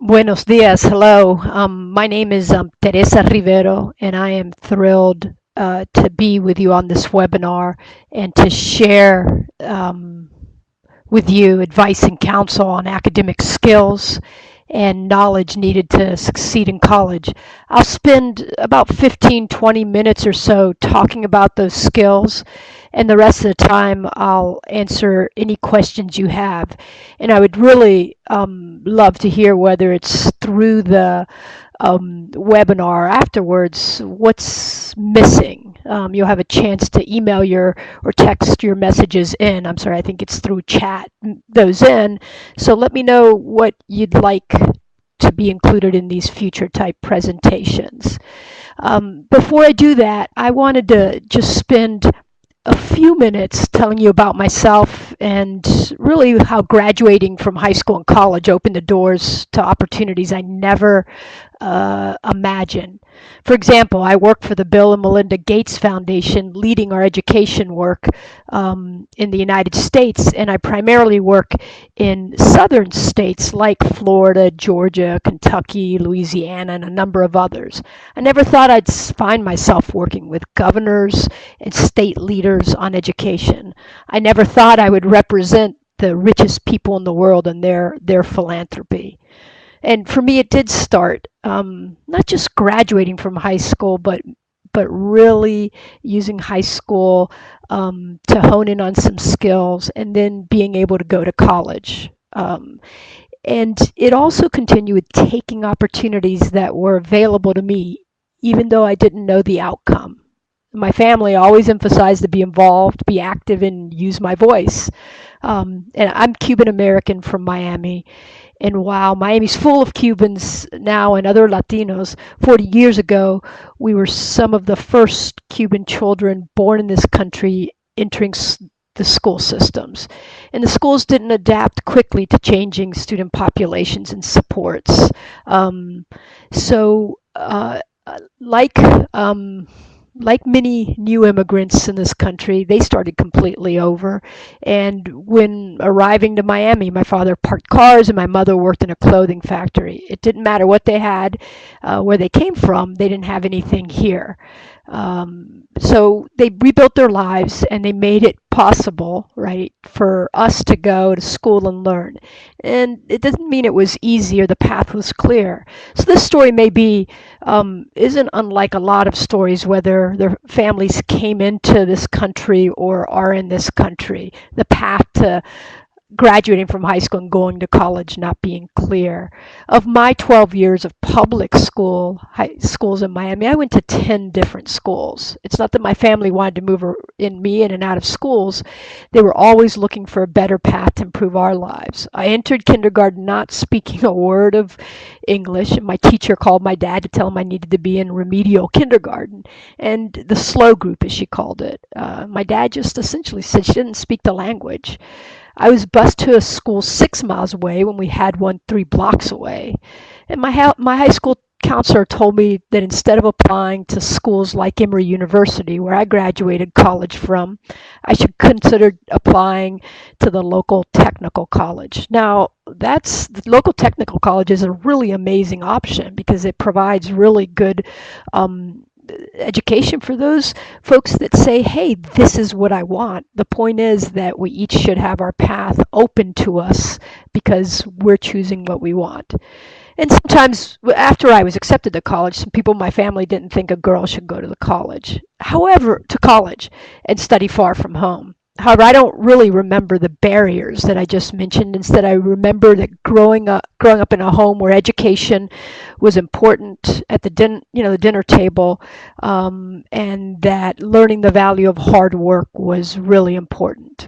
Buenos dias. Hello. My name is Teresa Rivero, and I am thrilled to be with you on this webinar and to share with you advice and counsel on academic skills and knowledge needed to succeed in college. I'll spend about 15, 20 minutes or so talking about those skills, and the rest of the time I'll answer any questions you have. And I would really love to hear whether it's through the webinar afterwards, what's missing. You'll have a chance to email your or text your messages in. I'm sorry, I think it's through chat, those in. So let me know what you'd like to be included in these future type presentations. Before I do that, I wanted to just spend a few minutes telling you about myself and really how graduating from high school and college opened the doors to opportunities I never imagined. For example, I work for the Bill and Melinda Gates Foundation, leading our education work in the United States, and I primarily work in southern states like Florida, Georgia, Kentucky, Louisiana, and a number of others. I never thought I'd find myself working with governors and state leaders on education. I never thought I would represent the richest people in the world and their philanthropy. And for me, it did start not just graduating from high school, but really using high school to hone in on some skills and then being able to go to college. And it also continued with taking opportunities that were available to me, even though I didn't know the outcome. My family always emphasized to be involved, be active, and use my voice. And I'm Cuban American from Miami. And while Miami's full of Cubans now and other Latinos, 40 years ago, we were some of the first Cuban children born in this country entering the school systems. And the schools didn't adapt quickly to changing student populations and supports. So, like like many new immigrants in this country, they started completely over. And when arriving to Miami, my father parked cars and my mother worked in a clothing factory. It didn't matter what they had, where they came from, they didn't have anything here. So they rebuilt their lives and they made it possible, right, for us to go to school and learn. And it doesn't mean it was easy or the path was clear. So this story may be, isn't unlike a lot of stories, whether their families came into this country or are in this country. The path to graduating from high school and going to college not being clear. Of my 12 years of public schools in Miami, I went to 10 different schools. It's not that my family wanted to move me in and out of schools. They were always looking for a better path to improve our lives. I entered kindergarten not speaking a word of English, and my teacher called my dad to tell him I needed to be in remedial kindergarten, and the slow group, as she called it. My dad just essentially said she didn't speak the language. I was bused to a school 6 miles away when we had one 3 blocks away. And my high school counselor told me that instead of applying to schools like Emory University, where I graduated college from, I should consider applying to the local technical college. Now, the local technical college is a really amazing option because it provides really good education for those folks that say, hey, this is what I want. The point is that we each should have our path open to us because we're choosing what we want. And sometimes after I was accepted to college, some people in my family didn't think a girl should go to college and study far from home. However, I don't really remember the barriers that I just mentioned. Instead, I remember that growing up in a home where education was important at the dinner table, and that learning the value of hard work was really important,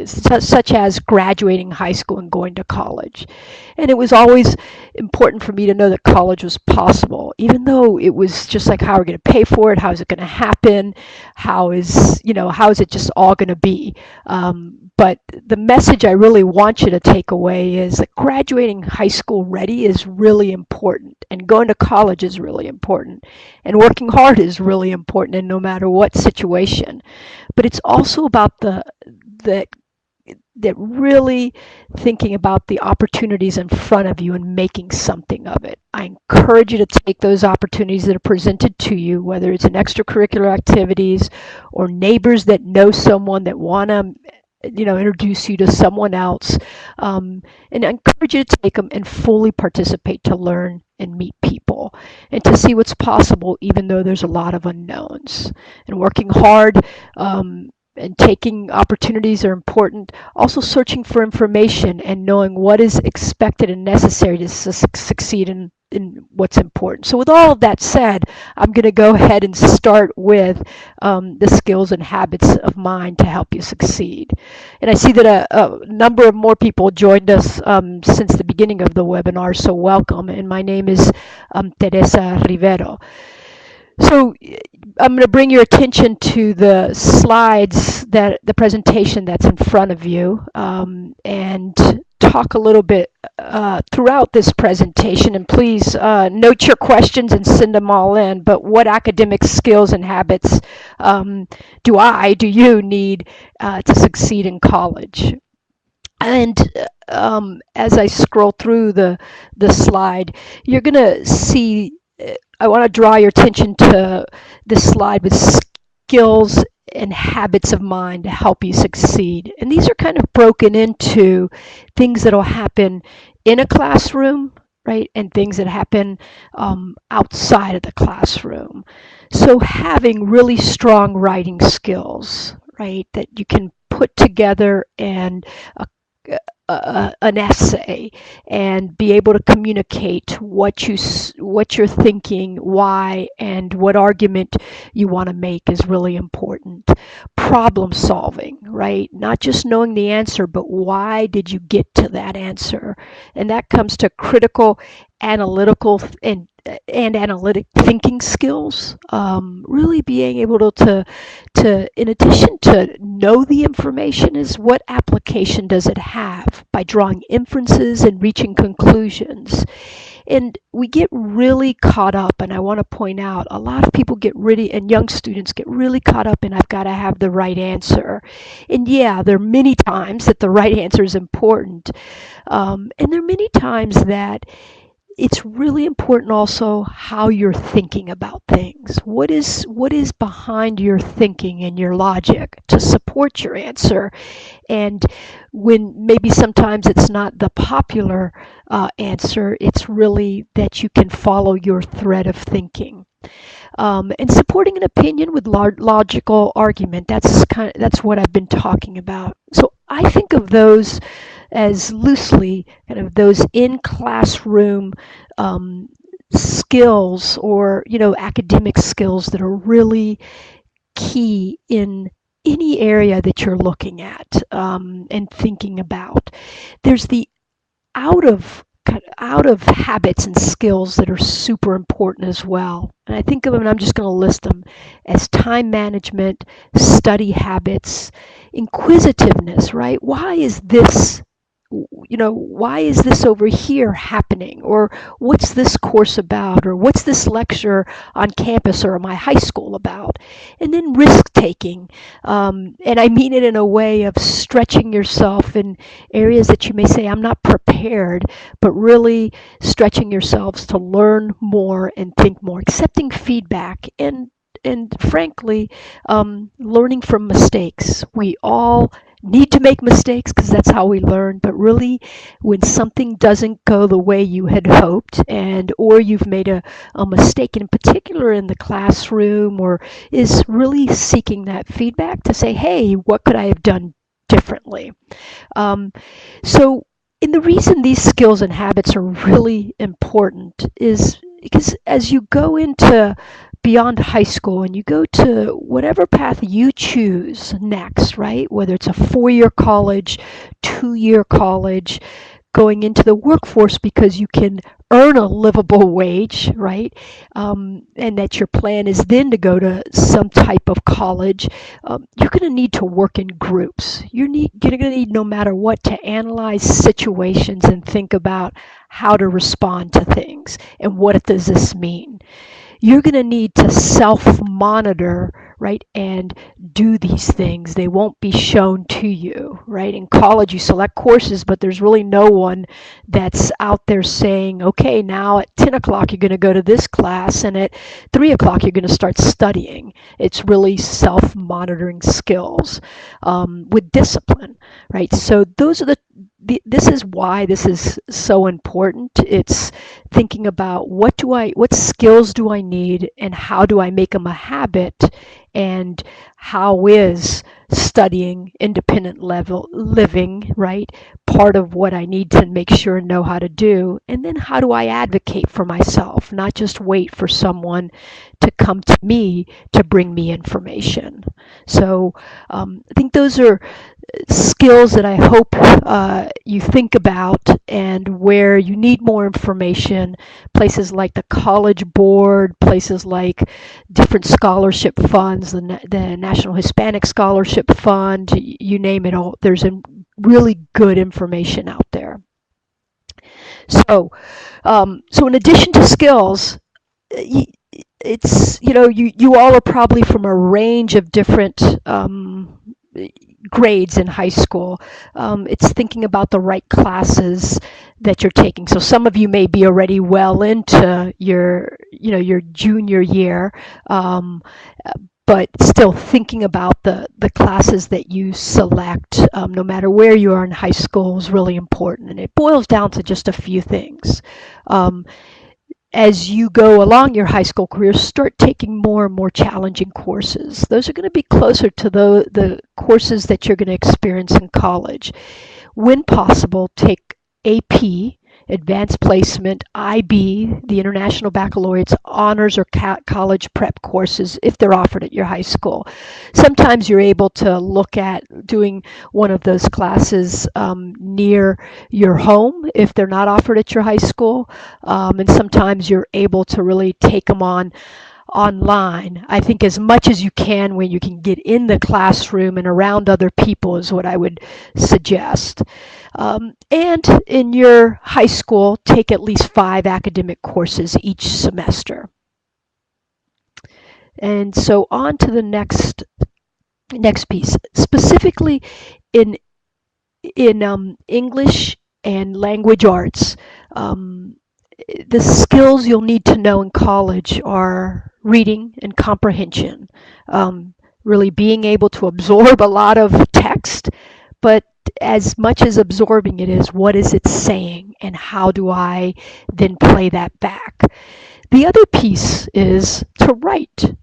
such as graduating high school and going to college. And it was always important for me to know that college was possible, even though it was just like, how are we going to pay for it? How is it going to happen? How is it just all going to be? But the message I really want you to take away is that graduating high school ready is really important, and going to college is really important, and working hard is really important, and no matter what situation. But it's also about that that really thinking about the opportunities in front of you and making something of it. I encourage you to take those opportunities that are presented to you, whether it's in extracurricular activities or neighbors that know someone that want to introduce you to someone else, and I encourage you to take them and fully participate to learn and meet people and to see what's possible, even though there's a lot of unknowns. And working hard, and taking opportunities are important. Also searching for information and knowing what is expected and necessary to succeed in what's important. So with all of that said, I'm going to go ahead and start with the skills and habits of mind to help you succeed. And I see that a number of more people joined us since the beginning of the webinar, so welcome. And my name is Teresa Rivero. So I'm going to bring your attention to the slides, that the presentation that's in front of you, and talk a little bit throughout this presentation. And please note your questions and send them all in. But what academic skills and habits do you need to succeed in college? And as I scroll through the slide, you're going to see, I want to draw your attention to this slide with skills and habits of mind to help you succeed. And these are kind of broken into things that will happen in a classroom, right, and things that happen outside of the classroom. So having really strong writing skills, right, that you can put together and an essay and be able to communicate what you're thinking, why, and what argument you want to make is really important. Problem solving, right? Not just knowing the answer, but why did you get to that answer? And that comes to critical, analytical, and analytic thinking skills. Really being able to, in addition to know the information, is what application does it have by drawing inferences and reaching conclusions. And we get really caught up, and I want to point out, a lot of people and young students get really caught up in, I've got to have the right answer. And yeah, there are many times that the right answer is important. And there are many times that it's really important also how you're thinking about things. What is behind your thinking and your logic to support your answer? And when maybe sometimes it's not the popular answer, it's really that you can follow your thread of thinking. And supporting an opinion with logical argument, that's what I've been talking about. So I think of those as loosely kind of those in-classroom skills, or academic skills that are really key in any area that you're looking at and thinking about. There's the out of habits and skills that are super important as well. And I think of them, and I'm just going to list them, as time management, study habits, inquisitiveness, right? Why is this over here happening? Or what's this course about? Or what's this lecture on campus or my high school about? And then risk taking. And I mean it in a way of stretching yourself in areas that you may say, I'm not prepared, but really stretching yourselves to learn more and think more, accepting feedback, and frankly, learning from mistakes. We all need to make mistakes because that's how we learn, but really when something doesn't go the way you had hoped, or you've made a mistake, in particular in the classroom, or is really seeking that feedback to say, hey, what could I have done differently? And the reason these skills and habits are really important is because as you go into beyond high school and you go to whatever path you choose next, right? Whether it's a 4-year college, 2-year college, going into the workforce because you can earn a livable wage, right? And that your plan is then to go to some type of college, you're going to need to work in groups. You're going to need, no matter what, to analyze situations and think about how to respond to things and what does this mean. You're going to need to self-monitor, right, and do these things. They won't be shown to you, right? In college, you select courses, but there's really no one that's out there saying, okay, now at 10 o'clock, you're going to go to this class, and at 3 o'clock, you're going to start studying. It's really self-monitoring skills with discipline, right? So those are this is why this is so important. It's thinking about what skills do I need, and how do I make them a habit, and how is studying independent level living, right, part of what I need to make sure and know how to do. And then how do I advocate for myself, not just wait for someone to come to me to bring me information. So I think those are skills that I hope you think about, and where you need more information, places like the College Board, places like different scholarship funds, the National Hispanic Scholarship Fund, you name it all. There's really good information out there. So, so in addition to skills, it's, you all are probably from a range of different grades in high school. It's thinking about the right classes that you're taking. So some of you may be already well into your junior year, but still thinking about the classes that you select, no matter where you are in high school, is really important. And it boils down to just a few things. As you go along your high school career, start taking more and more challenging courses. Those are going to be closer to the courses that you're going to experience in college. When possible, take AP, Advanced Placement, IB, the International Baccalaureate's honors or college prep courses if they're offered at your high school. Sometimes you're able to look at doing one of those classes near your home if they're not offered at your high school, and sometimes you're able to really take them online. I think as much as you can when you can get in the classroom and around other people is what I would suggest. And in your high school, take at least 5 academic courses each semester. And so on to the next piece. Specifically in English and language arts, the skills you'll need to know in college are reading and comprehension, really being able to absorb a lot of text, but as much as absorbing it is, what is it saying, and how do I then play that back? The other piece is to write,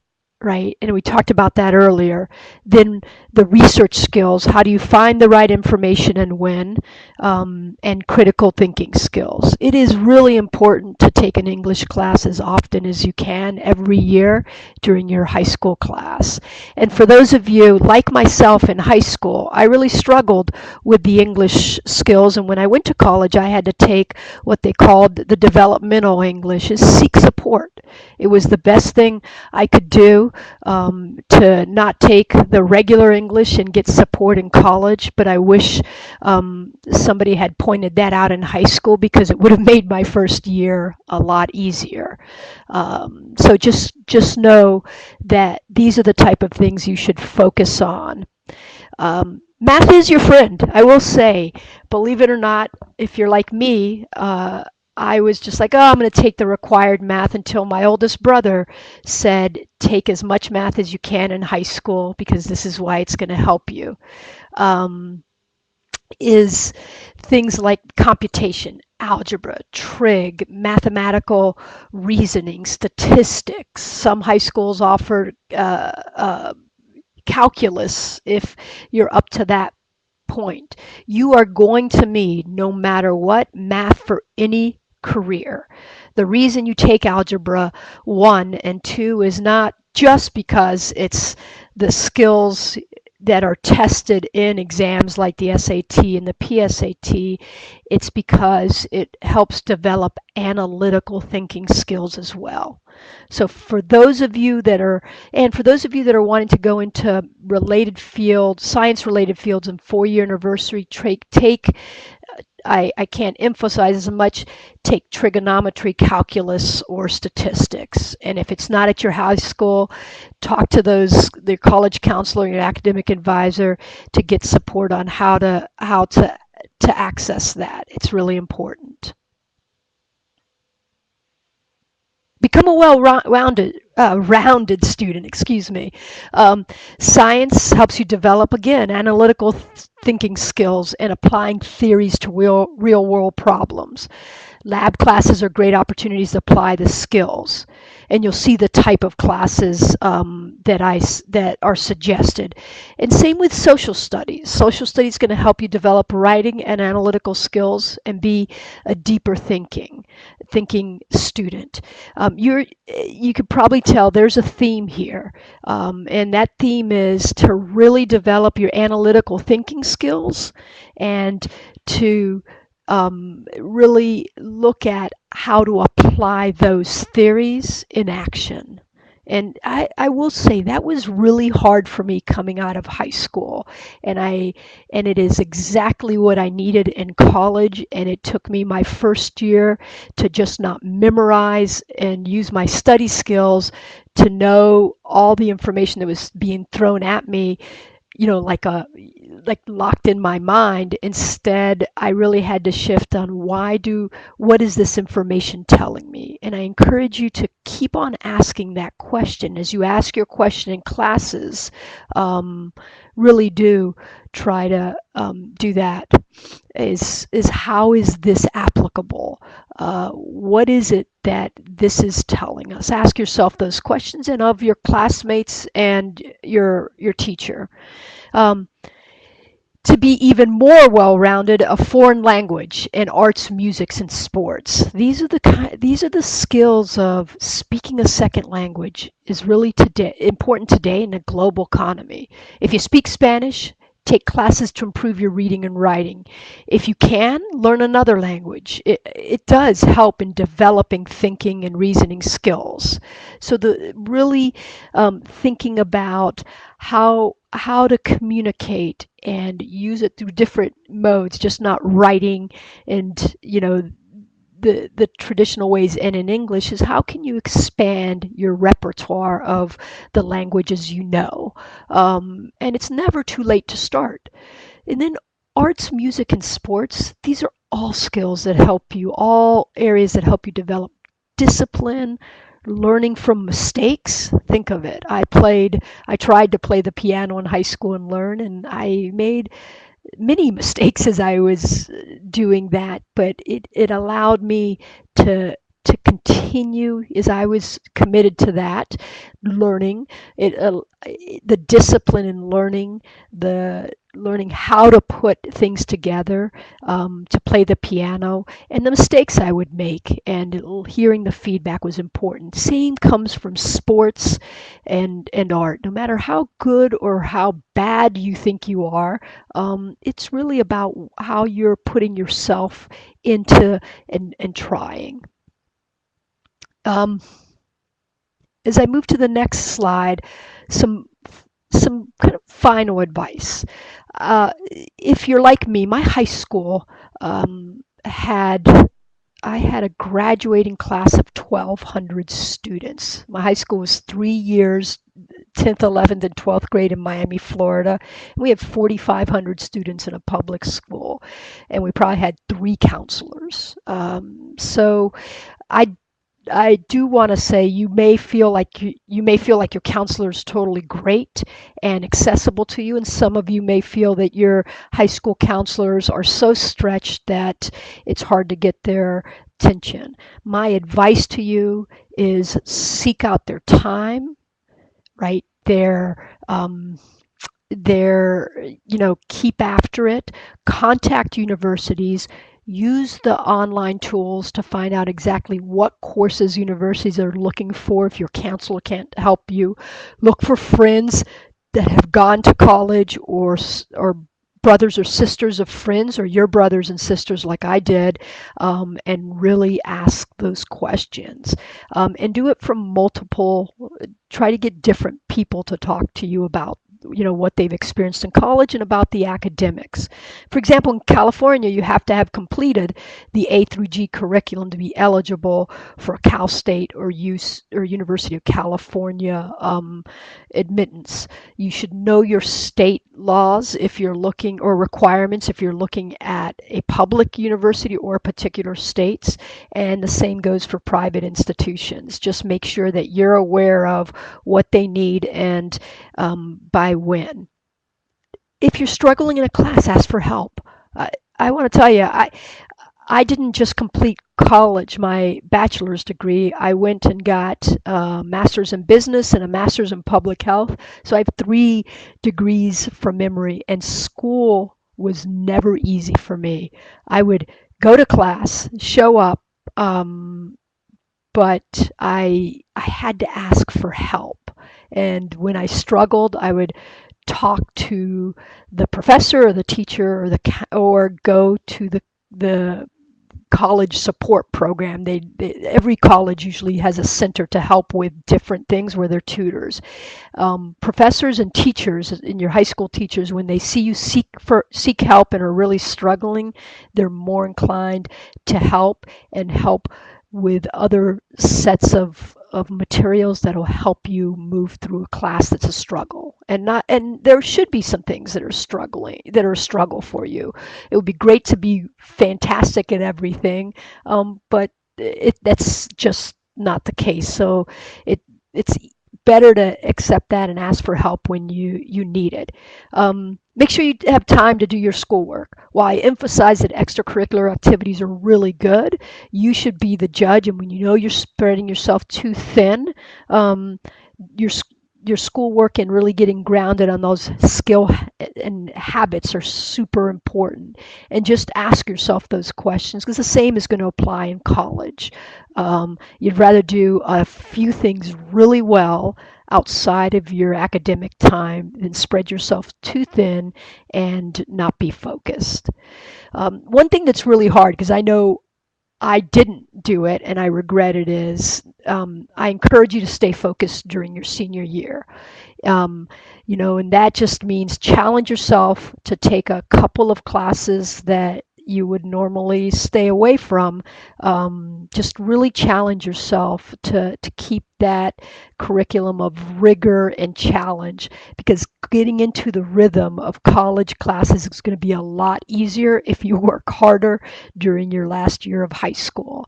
right? And we talked about that earlier. Then the research skills, how do you find the right information and when, and critical thinking skills. It is really important to take an English class as often as you can every year during your high school class. And for those of you like myself in high school, I really struggled with the English skills, and when I went to college I had to take what they called the developmental English, is seek support. It was the best thing I could do to not take the regular English and get support in college, but I wish somebody had pointed that out in high school, because it would have made my first year a lot easier. So just know that these are the type of things you should focus on. Math is your friend, I will say. Believe it or not, if you're like me, I was just like, oh, I'm going to take the required math, until my oldest brother said, take as much math as you can in high school, because this is why it's going to help you. Is things like computation, algebra, trig, mathematical reasoning, statistics. Some high schools offer calculus if you're up to that point. You are going to need, no matter what, math for any career. The reason you take Algebra 1 and 2 is not just because it's the skills that are tested in exams like the SAT and the PSAT. It's because it helps develop analytical thinking skills as well. So for those of you that are, wanting to go into related fields, science-related fields in 4-year university, take I can't emphasize as much, take trigonometry, calculus, or statistics. And if it's not at your high school, talk to the college counselor, your academic advisor, to get support on how to access that. It's really important. Become a rounded student, excuse me. Science helps you develop, again, analytical thinking skills and applying theories to real world problems. Lab classes are great opportunities to apply the skills, and you'll see the type of classes that are suggested. And same with social studies. Social studies is going to help you develop writing and analytical skills and be a deeper thinking student. You could probably tell there's a theme here, and that theme is to really develop your analytical thinking skills and to really look at how to apply those theories in action. And I will say that was really hard for me coming out of high school, and it is exactly what I needed in college. And it took me my first year to just not memorize and use my study skills to know all the information that was being thrown at me, like locked in my mind. Instead, I really had to shift on what is this information telling me? And I encourage you to keep on asking that question. As you ask your question in classes, really do try to do that. Is how is this applicable? What is it that this is telling us? Ask yourself those questions, and of your classmates and your teacher. To be even more well-rounded, a foreign language and arts, music, and sports. These are the skills of speaking a second language is really important today in a global economy. If you speak Spanish, take classes to improve your reading and writing. If you can, learn another language. It does help in developing thinking and reasoning skills. So really thinking about how to communicate and use it through different modes, just not writing and the traditional ways. And in English is how can you expand your repertoire of the languages you know. And it's never too late to start. And then arts, music, and sports, these are all skills that help you, all areas that help you develop discipline, learning from mistakes. Think of it. I tried to play the piano in high school and learn, and I made many mistakes as I was doing that, but it allowed me to continue as I was committed to that learning. The discipline in learning, the learning how to put things together, to play the piano, and the mistakes I would make, and hearing the feedback was important. Same comes from sports and art. No matter how good or how bad you think you are, it's really about how you're putting yourself into and trying. As I move to the next slide, some kind of final advice. If you're like me, my high school I had a graduating class of 1,200 students. My high school was 3 years, 10th, 11th, and 12th grade in Miami, Florida. And we had 4,500 students in a public school, and we probably had 3 counselors. So I do want to say you may feel like your counselor is totally great and accessible to you, and some of you may feel that your high school counselors are so stretched that it's hard to get their attention. My advice to you is seek out their time, right? Keep after it. Contact universities. Use the online tools to find out exactly what courses universities are looking for if your counselor can't help you. Look for friends that have gone to college, or brothers or sisters of friends, or your brothers and sisters like I did, and really ask those questions. And do it from try to get different people to talk to you about what they've experienced in college and about the academics. For example, in California, you have to have completed the A through G curriculum to be eligible for a Cal State or University of California admittance. You should know your state laws if you're looking, or requirements if you're looking at a public university or particular states, and the same goes for private institutions. Just make sure that you're aware of what they need and by when. If you're struggling in a class, ask for help. I want to tell you, I didn't just complete college, my bachelor's degree. I went and got a master's in business and a master's in public health. So I have 3 degrees from memory, and school was never easy for me. I would go to class, show up, but I had to ask for help. And when I struggled, I would talk to the professor or the teacher or go to the college support program. Every college usually has a center to help with different things where they're tutors. Professors and teachers, and your high school teachers, when they see you seek help and are really struggling, they're more inclined to help with other sets of materials that'll help you move through a class that's a struggle. And there should be some things that are a struggle for you. It would be great to be fantastic at everything, but that's just not the case. So it's better to accept that and ask for help when you need it. Make sure you have time to do your schoolwork. While I emphasize that extracurricular activities are really good, you should be the judge. And when you know you're spreading yourself too thin, your schoolwork and really getting grounded on those skill and habits are super important. And just ask yourself those questions, because the same is going to apply in college. You'd rather do a few things really well outside of your academic time than spread yourself too thin and not be focused. One thing that's really hard, because I know I didn't do it and I regret it, is I encourage you to stay focused during your senior year. And that just means challenge yourself to take a couple of classes that you would normally stay away from. Just really challenge yourself to keep that curriculum of rigor and challenge, because getting into the rhythm of college classes is going to be a lot easier if you work harder during your last year of high school.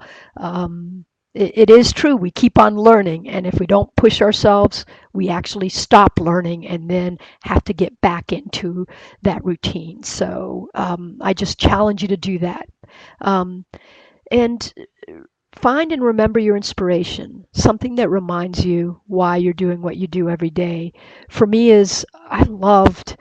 It is true, we keep on learning, and if we don't push ourselves, we actually stop learning and then have to get back into that routine. So I just challenge you to do that. And find and remember your inspiration, something that reminds you why you're doing what you do every day. For me, is I loved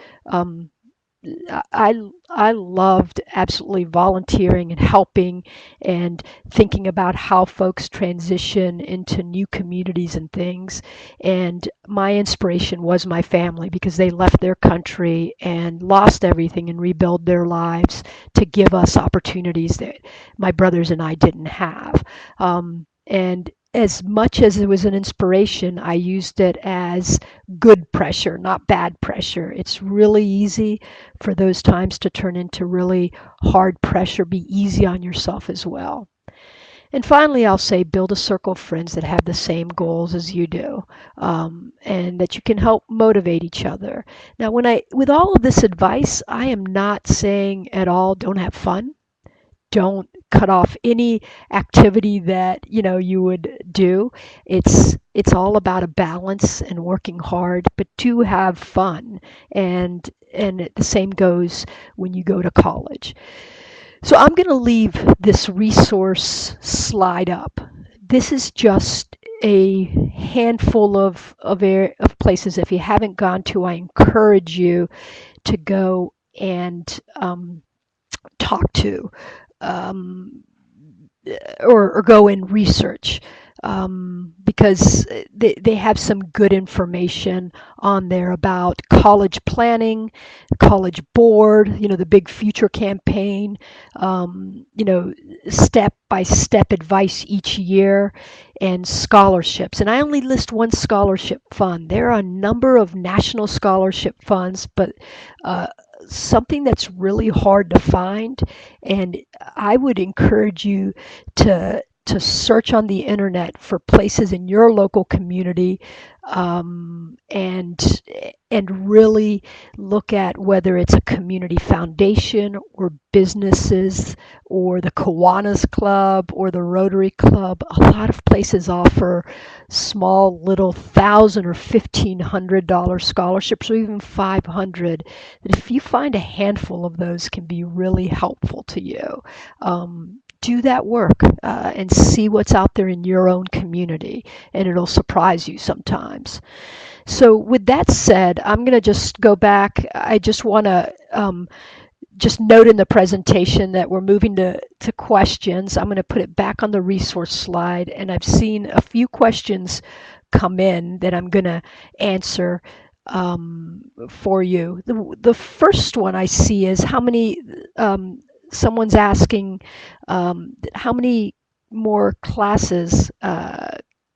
absolutely volunteering and helping and thinking about how folks transition into new communities and things. And my inspiration was my family, because they left their country and lost everything and rebuilt their lives to give us opportunities that my brothers and I didn't have. And as much as it was an inspiration, I used it as good pressure, not bad pressure. It's really easy for those times to turn into really hard pressure. Be easy on yourself as well. And finally, I'll say build a circle of friends that have the same goals as you do, and that you can help motivate each other. Now, with all of this advice, I am not saying at all don't have fun. Don't cut off any activity that you would do. It's all about a balance and working hard, but do have fun. And the same goes when you go to college. So I'm going to leave this resource slide up. This is just a handful of places. If you haven't gone to, I encourage you to go and talk to, or go and research. because they have some good information on there about college planning, college board, the big future campaign, step by step advice each year, and scholarships. And I only list one scholarship fund. There are a number of national scholarship funds, but uh, something that's really hard to find, and I would encourage you to search on the internet for places in your local community, and really look at whether it's a community foundation or businesses or the Kiwanis Club or the Rotary Club. A lot of places offer small little $1,000 or $1,500 scholarships, or even 500. That if you find a handful of those can be really helpful to you. Do that work and see what's out there in your own community, and it'll surprise you sometimes. So with that said, I'm going to just go back. I just want to just note in the presentation that we're moving to questions. I'm going to put it back on the resource slide, and I've seen a few questions come in that I'm going to answer for you. The first one I see is how many, someone's asking, how many more classes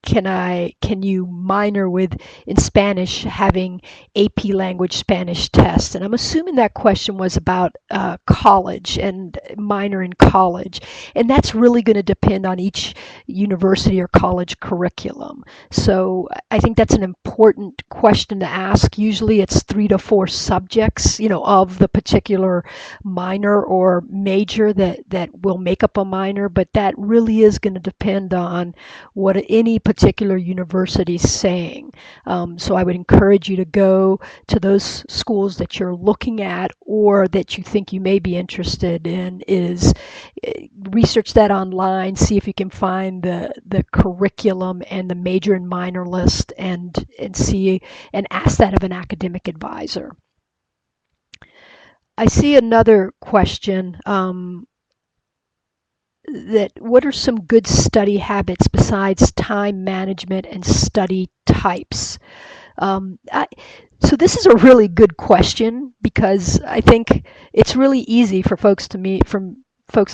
can you minor with in Spanish, having AP language Spanish test? And I'm assuming that question was about college and minor in college. And that's really going to depend on each university or college curriculum. So I think that's an important question to ask. Usually it's 3 to 4 subjects, of the particular minor or major that will make up a minor, but that really is going to depend on what any particular university is saying. So I would encourage you to go to those schools that you're looking at or that you think you may be interested in, is research that online, see if you can find the curriculum and the major and minor list, and see and ask that of an academic advisor. I see another question, that what are some good study habits besides time management and study types? So this is a really good question, because I think it's really easy for folks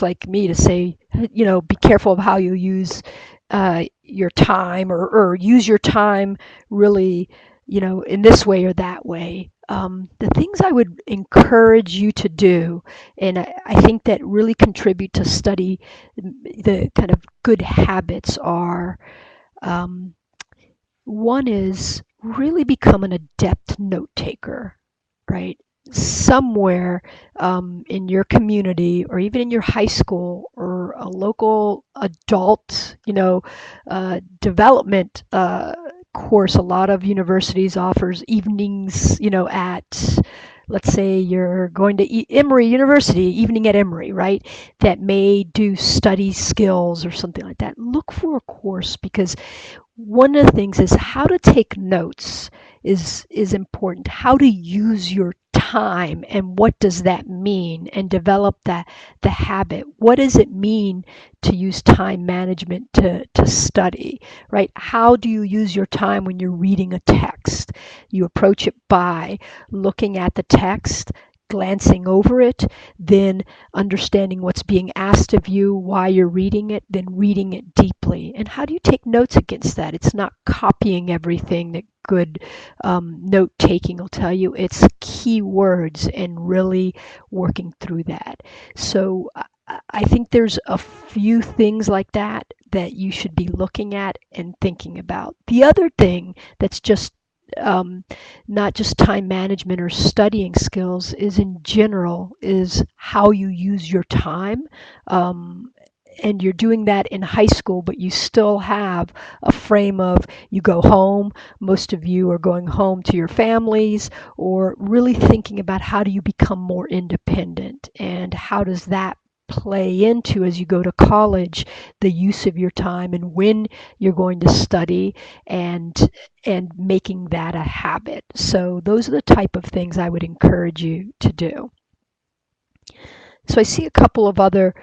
like me to say, be careful of how you use your time, or use your time really, in this way or that way. The things I would encourage you to do, and I think that really contribute to study, the kind of good habits are, one is really become an adept note taker, right? Somewhere in your community, or even in your high school, or a local adult, development course. A lot of universities offers evenings, at, let's say you're going to Emory University, evening at Emory, right? That may do study skills or something like that. Look for a course, because one of the things is how to take notes is important. How to use your time, and what does that mean, and develop the habit. What does it mean to use time management to study, right? How do you use your time when you're reading a text? You approach it by looking at the text, glancing over it, then understanding what's being asked of you, why you're reading it, then reading it deeply. And how do you take notes against that? It's not copying everything that good note taking will tell you. It's key words and really working through that. So I think there's a few things like that you should be looking at and thinking about. The other thing that's just not just time management or studying skills, is in general, is how you use your time. And you're doing that in high school, but you still have a frame of, you go home, most of you are going home to your families, or really thinking about how do you become more independent, and how does that play into, as you go to college, the use of your time and when you're going to study, and making that a habit. So those are the type of things I would encourage you to do. So I see a couple of other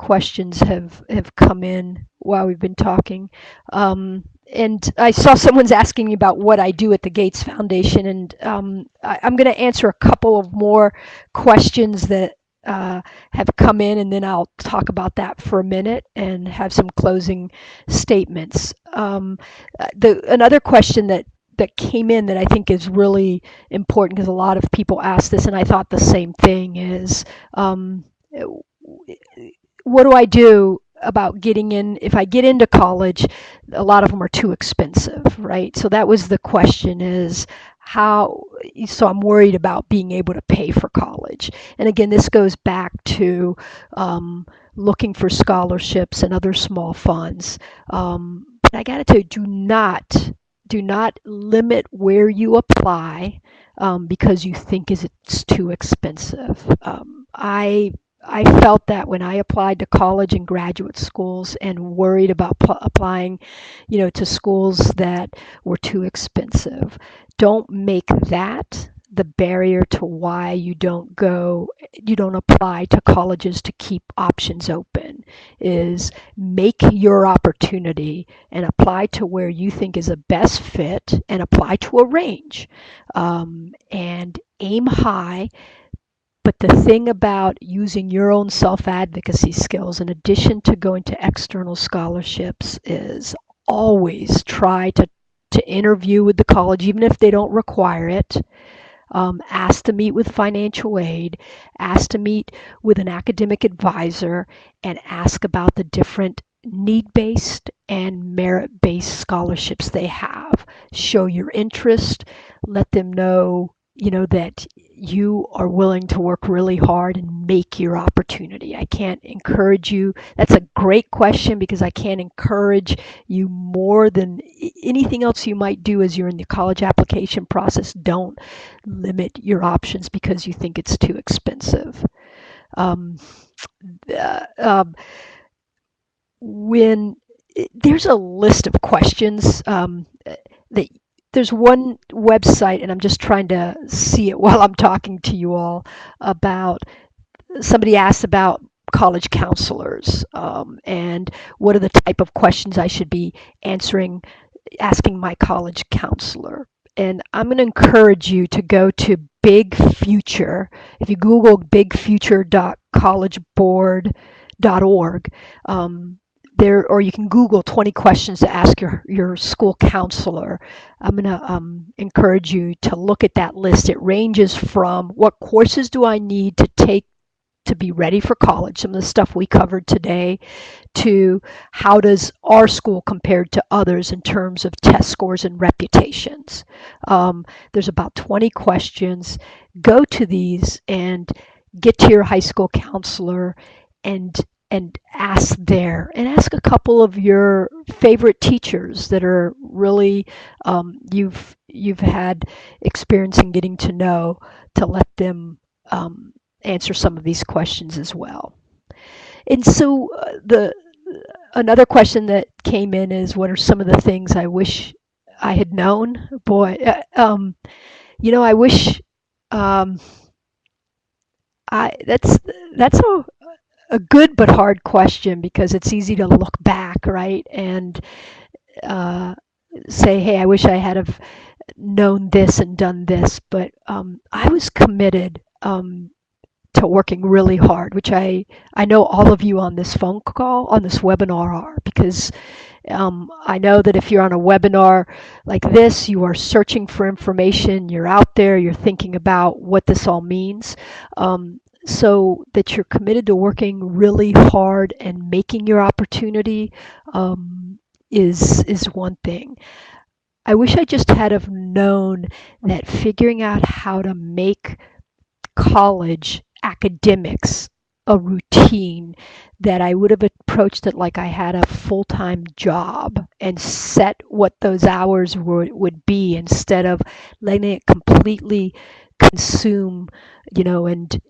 questions have come in while we've been talking. And I saw someone's asking me about what I do at the Gates Foundation, and I'm going to answer a couple of more questions that have come in, and then I'll talk about that for a minute and have some closing statements. Another question that came in that I think is really important, because a lot of people ask this, and I thought the same thing, is what do I do about getting in? If I get into college, a lot of them are too expensive, right? So that was the question, is how, so I'm worried about being able to pay for college. And again, this goes back to looking for scholarships and other small funds. But I got to tell you, do not limit where you apply because you think it's too expensive. I felt that when I applied to college and graduate schools and worried about applying, to schools that were too expensive. Don't make that the barrier to why you don't apply to colleges to keep options open. Is make your opportunity and apply to where you think is a best fit, and apply to a range, and aim high. But the thing about using your own self-advocacy skills, in addition to going to external scholarships, is always try to interview with the college, even if they don't require it. Ask to meet with financial aid, ask to meet with an academic advisor, and ask about the different need-based and merit-based scholarships they have. Show your interest, let them know that you are willing to work really hard and make your opportunity. I can't encourage you. That's a great question, because I can't encourage you more than anything else you might do as you're in the college application process. Don't limit your options because you think it's too expensive. When there's a list of questions that there's one website, and I'm just trying to see it while I'm talking to you all, about somebody asked about college counselors, and what are the type of questions I should be asking my college counselor. And I'm going to encourage you to go to Big Future. If you Google bigfuture.collegeboard.org, or you can Google 20 questions to ask your school counselor. I'm going to encourage you to look at that list. It ranges from what courses do I need to take to be ready for college, some of the stuff we covered today, to how does our school compare to others in terms of test scores and reputations. There's about 20 questions. Go to these and get to your high school counselor and ask there, and ask a couple of your favorite teachers that are really you've had experience in getting to know, to let them answer some of these questions as well. And so another question that came in is, what are some of the things I wish I had known? Boy, I wish that's a good but hard question, because it's easy to look back, right, and say, hey, I wish I had have known this and done this. But I was committed to working really hard, which I know all of you on this phone call, on this webinar are, because I know that if you're on a webinar like this, you are searching for information, you're out there, you're thinking about what this all means. So that you're committed to working really hard and making your opportunity is one thing. I wish I just had have known that figuring out how to make college academics a routine, that I would have approached it like I had a full-time job and set what those hours would be, instead of letting it completely consume, and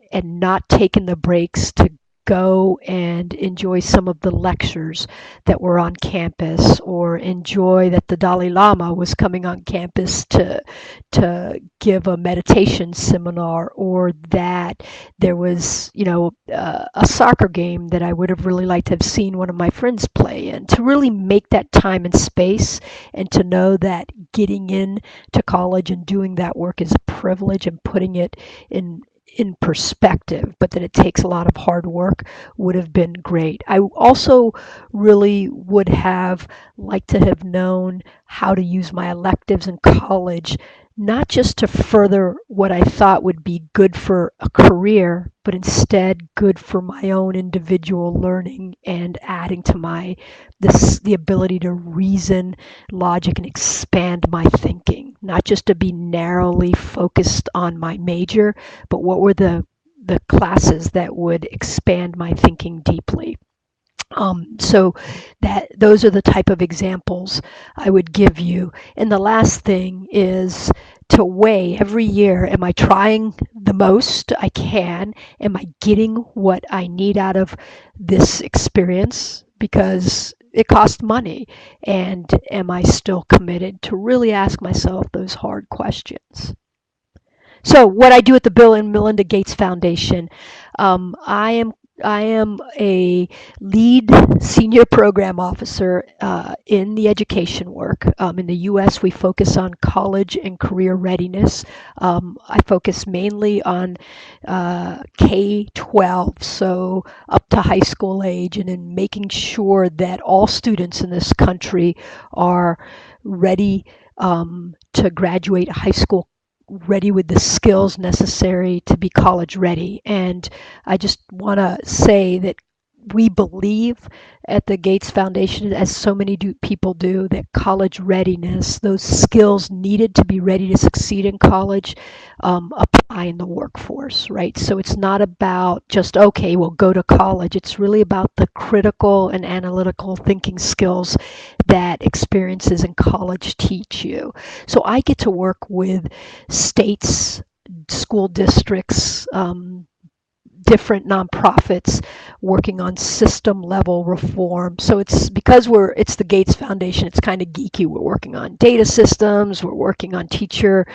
not taking the breaks to go and enjoy some of the lectures that were on campus, or enjoy that the Dalai Lama was coming on campus to give a meditation seminar, or that there was, a soccer game that I would have really liked to have seen one of my friends play in. To really make that time and space, and to know that getting in to college and doing that work is a privilege, and putting it in perspective, but that it takes a lot of hard work, would have been great. I also really would have liked to have known how to use my electives in college, not just to further what I thought would be good for a career, but instead good for my own individual learning, and adding to the ability to reason, logic, and expand my thinking, not just to be narrowly focused on my major, but what were the classes that would expand my thinking deeply. So those are the type of examples I would give you. And the last thing is to weigh every year, am I trying the most I can? Am I getting what I need out of this experience? Because it costs money. And am I still committed? To really ask myself those hard questions. So what I do at the Bill and Melinda Gates Foundation, I am a lead senior program officer in the education work. In the U.S., we focus on college and career readiness. I focus mainly on K-12, so up to high school age, and in making sure that all students in this country are ready to graduate high school, ready with the skills necessary to be college ready. And I just want to say that we believe at the Gates Foundation, as so many people do, that college readiness, those skills needed to be ready to succeed in college, apply in the workforce, right? So it's not about just, okay, well, go to college. It's really about the critical and analytical thinking skills that experiences in college teach you. So I get to work with states, school districts, different nonprofits working on system level reform. So it's because it's the Gates Foundation, it's kind of geeky. We're working on data systems, we're working on teacher,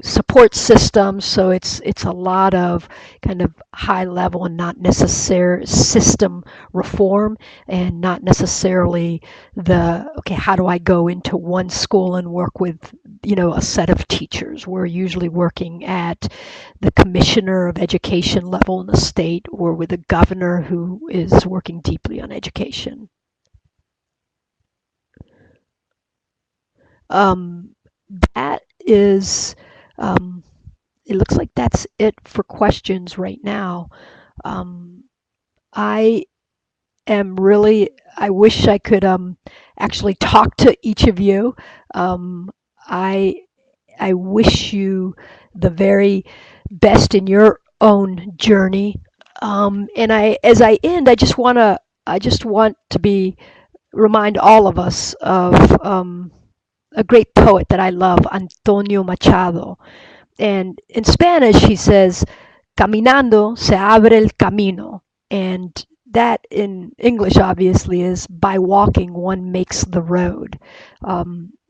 support systems. So it's a lot of kind of high level and not necessary system reform, and not necessarily okay, how do I go into one school and work with, a set of teachers. We're usually working at the commissioner of education level in the state, or with a governor who is working deeply on education. That is, it looks like that's it for questions right now. I wish I could actually talk to each of you. I wish you the very best in your own journey. And as I end, I just want to remind all of us of a great poet that I love, Antonio Machado. And in Spanish, he says, "Caminando se abre el camino." And that in English, obviously, is by walking, one makes the road.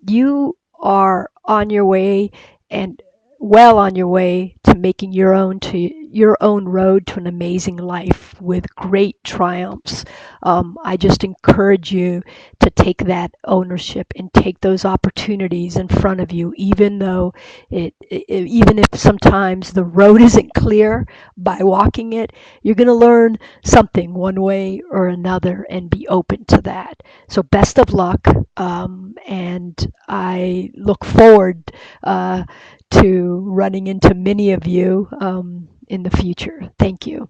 You are on your way, and well on your way to making your own road to an amazing life with great triumphs. I just encourage you to take that ownership and take those opportunities in front of you, even though even if sometimes the road isn't clear. By walking it, you're going to learn something one way or another, and be open to that. So best of luck, and I look forward to running into many of you in the future. Thank you.